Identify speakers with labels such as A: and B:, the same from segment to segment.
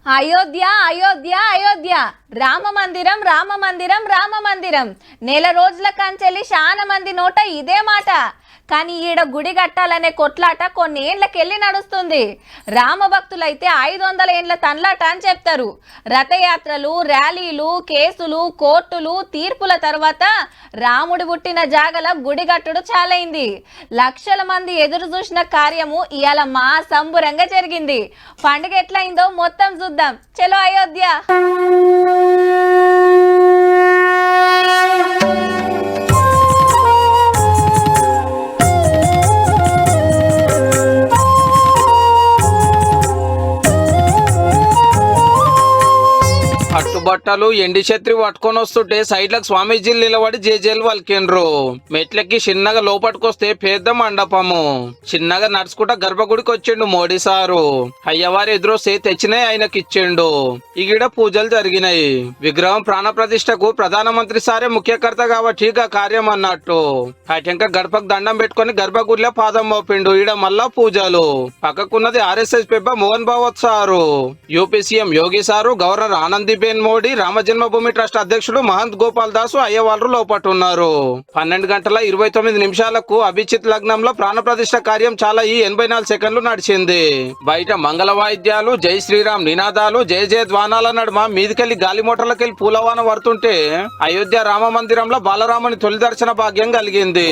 A: అయోధ్య అయోధ్య అయోధ్య రామ మందిరం రామ మందిరం రామ మందిరం నెల రోజుల కంచెల్లి చాలా మంది నోట ఇదే మాట. కానీ ఈడ గుడి కట్టాలనే కొట్లాట కొన్ని ఏండ్లకెళ్ళి నడుస్తుంది. రామ భక్తులైతే 500 ఏండ్ల తన్లాట అని చెప్తారు. రథయాత్రలు, ర్యాలీలు, కేసులు, కోర్టులు, తీర్పుల తర్వాత రాముడు పుట్టిన జాగల గుడి కట్టుడు చాలైంది. లక్షల మంది ఎదురు చూసిన కార్యము ఇవాళ మా సంబురంగా జరిగింది. పండుగ ఎట్లయిందో మొత్తం చూద్దాం. చలో అయోధ్య.
B: బట్టలు ఎండి ఛత్రి పట్టుకొని వస్తుంటే సైడ్లకు స్వామీజీలు నిలబడి జేజేలు వలికిండ్రు. మెట్లకి చిన్నగా లోపట్టుకొస్తే పెద్ద మండపము. చిన్నగా నడుచుకుంటా గర్భగుడికి వచ్చిండు మోడీ సారు. అయ్యవారు ఎదురొస్తే తెచ్చినాయి ఆయనకి ఇచ్చిండు. ఈగిడ పూజలు జరిగినాయి. విగ్రహం ప్రాణ ప్రతిష్టకు ప్రధానమంత్రి సారే ముఖ్యకర్త కాబట్టి ఇక కార్యం అన్నట్టు. అటెంక గడపకు దండం పెట్టుకుని గర్భగుడిలో పాదం మోపిండు. ఈడ మళ్ళా పూజలు. పక్కకున్నది ఆర్ఎస్ఎస్ పెబ్బ Mohan Bhagwat sir, UP CM Yogi sir, governor Anandiben Modi, Ram Janmabhoomi trust అధ్యక్షుడు మహంత్ గోపాల్ దాసు అయ్యవాళ్ళు లోపట్టున్నారు. 12:29 అభిజిత్ లగ్నంలో ప్రాణప్రతిష్ఠ కార్యం చాలా 84 సెకండ్లు నడిచింది. బయట మంగళ వాయిద్యాలు, జై శ్రీరామ్ నినాదాలు, జయ జయ ధ్వానాల నడుమ మీదికెళ్లి గాలి మోటార్లకెళ్లి పూలవాన పడుతుంటే అయోధ్య రామ మందిరంలో బాలరాముని తొలి దర్శన భాగ్యం కలిగింది.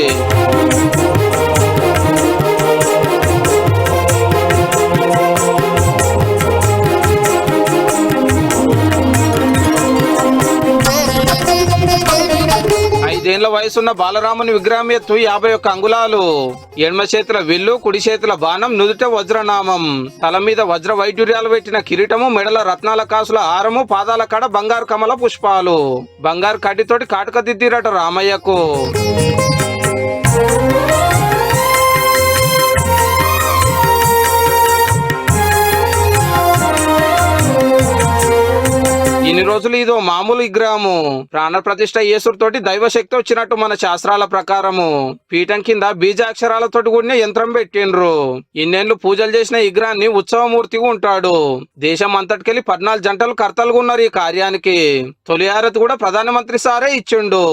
B: ఐదేళ్ల వయసున్న బాలరాముని విగ్రహం ఎత్తు 51 అంగుళాలు. ఎడమ చేతుల విల్లు, కుడి చేతుల బాణం, నుదుట వజ్రనామం, తల మీద వజ్ర వైడ్యూర్యాలు పెట్టిన కిరీటము, మెడల రత్నాల కాసుల హారము, పాదాల కాడ బంగారు కమల పుష్పాలు. బంగారు కడ్డితోటి కాటుక దిద్దిరట రామయ్యకు. ఇన్ని రోజులు ఇదో మామూలు విగ్రహము. ప్రాణ ప్రతిష్ఠ యేసుతోటి దైవశక్తి వచ్చినట్టు మన శాస్త్రాల ప్రకారము. పీఠం కింద బీజాక్షరాలతోటి కూడిన యంత్రం పెట్టిండ్రు. ఇన్నేళ్లు పూజలు చేసిన విగ్రహాన్ని ఉత్సవమూర్తిగా ఉంటాడు. దేశం అంతటికెళ్ళి 14 జంటలు కర్తలుగా ఉన్నారు ఈ కార్యానికి. తొలి హారతి కూడా ప్రధానమంత్రి సారే ఇచ్చిండు.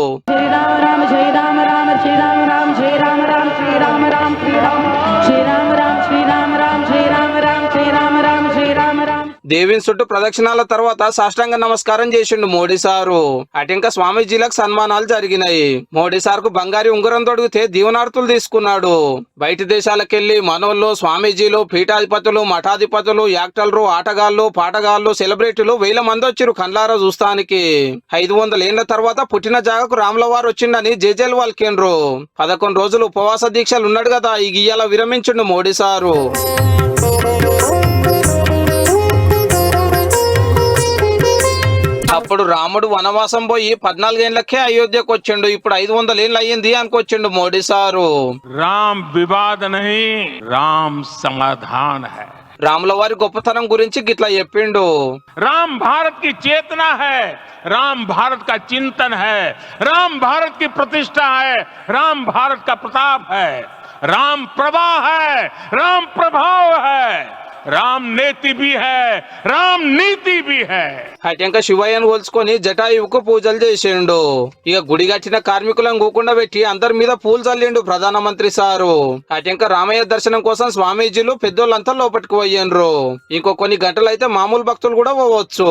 B: దేవిని చుట్టూ ప్రదక్షిణాల తర్వాత సాష్టాంగ నమస్కారం చేసిండు మోడీ సారు. అటెంక స్వామీజీలకు సన్మానాలు జరిగినాయి. మోడీ సార్కు బంగారి ఉంగరం తొడిగితే దీవనార్తులు తీసుకున్నాడు. బయట దేశాలకెళ్లి మనోళ్ళు, స్వామీజీలు, పీఠాధిపతులు, మఠాధిపతులు, యాక్టర్లు, ఆటగాళ్లు, పాటగాళ్లు, సెలబ్రిటీలు 1000 మంది వచ్చిరు కన్లారా చూస్తానికి. 500 ఏండ్ల తర్వాత పుట్టిన జాగకు రాముల వారు వచ్చిండని జేజేలు వల్కిండ్రు. 11 రోజులు ఉపవాస దీక్షలు ఉన్నాడు కదా, ఇయ్యాల విరమించిండు మోడీ సారు. అప్పుడు రాముడు వనవాసం పోయి 14 ఏళ్లకే అయోధ్యకు వచ్చిండు. ఇప్పుడు 500 ఏళ్ళు అయ్యింది అనుకొచ్చిండు మోడీ సారు.
C: రామ్ వివాద నహీ, రామ్ సమాధాన్ హై.
B: రాముల వారి గొప్పతనం గురించి గిట్లా చెప్పిండు.
C: राम भारत की चेतना है, राम भारत का चिंतन है, राम भारत की प्रतिष्ठा है, राम भारत का प्रताप है, राम प्रवाह है, राम प्रभाव है, రామ్ నేతి भी है, రామ్ నీతి भी है.
B: అటెంక శివయ్యను పోల్చుకొని జటాయువుకు పూజలు చేసిండు. ఇక గుడి కట్టిన కార్మికులను కూకుండా పెట్టి అందరి మీద పూలు చల్లిండు ప్రధానమంత్రి సారు. అటెంక రామయ్య దర్శనం కోసం స్వామీజీలు పెద్దోళ్ళంతా లోపలికి పోయిండ్రు. ఇంకో కొన్ని గంటలు అయితే మామూలు భక్తులు కూడా పోవచ్చు.